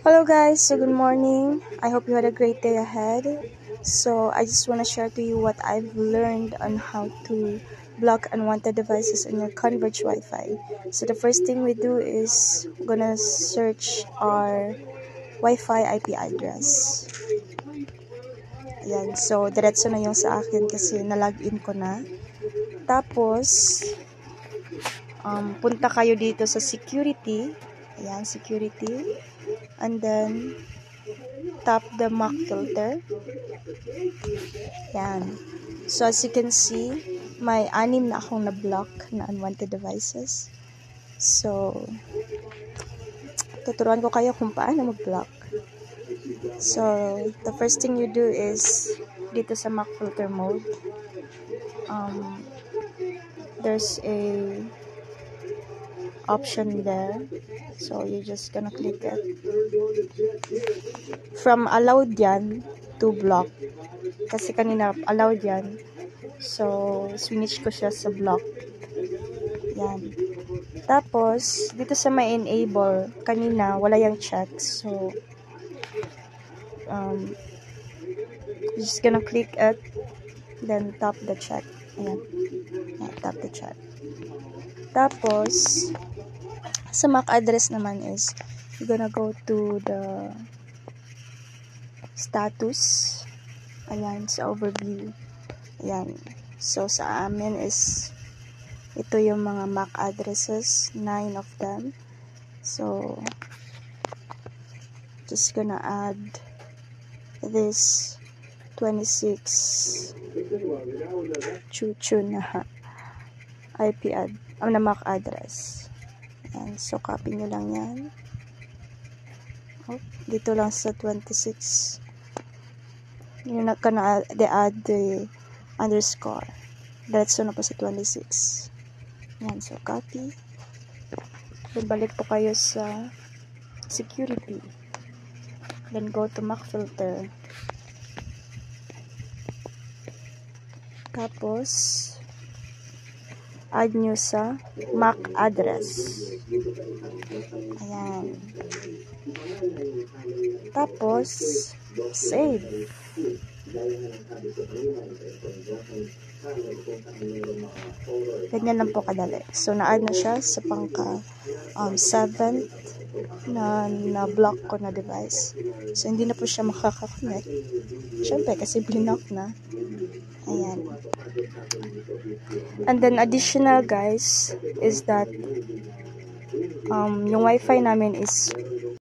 Hello guys, so good morning. I hope you had a great day ahead. So I just want to share to you what I've learned on how to block unwanted devices on your Converge Wi-Fi. So the first thing we do is gonna search our Wi-Fi IP address. Ayan, so diretso na yung sa akin kasi na-login ko na. Tapos, punta kayo dito sa security. Ayan, security. And then, tap the MAC filter. Yan. So, as you can see, may 6 na akong na-block na unwanted devices. So, tuturuan ko kayo kung paano mag-block. So, the first thing you do is, dito sa MAC filter mode, there's a option there. So, you're just gonna click it. From allowed yan to block. Kasi kanina allowed yan. So, switch ko siya sa block. Yan. Tapos, dito sa may enable, kanina wala yung check. So, you're just gonna click it. Then, tap the check. Ayan. Tap the check. Tapos, sa MAC address naman is, you're gonna go to the status. Ayan, sa overview. Ayan. So, sa amin is, ito yung mga MAC addresses, 9 of them. So, just gonna add this 26 chuchu na IP na MAC address. Ayan, so copy nyo lang yan. Dito lang sa 26. You're not gonna add the underscore. Diretso na po sa 26. Yan, so copy. Then balik po kayo sa security. Then go to MAC filter. Tapos, add nyo sa MAC address. Ayan. Tapos, save. Ganyan lang po kadali. So, na-add na siya sa pangka 7th na-block ko na device. So, hindi na po siya makaka-connect. Siyempre, kasi blinak na. Ayan. And then, additional guys, is that yung Wi-Fi namin is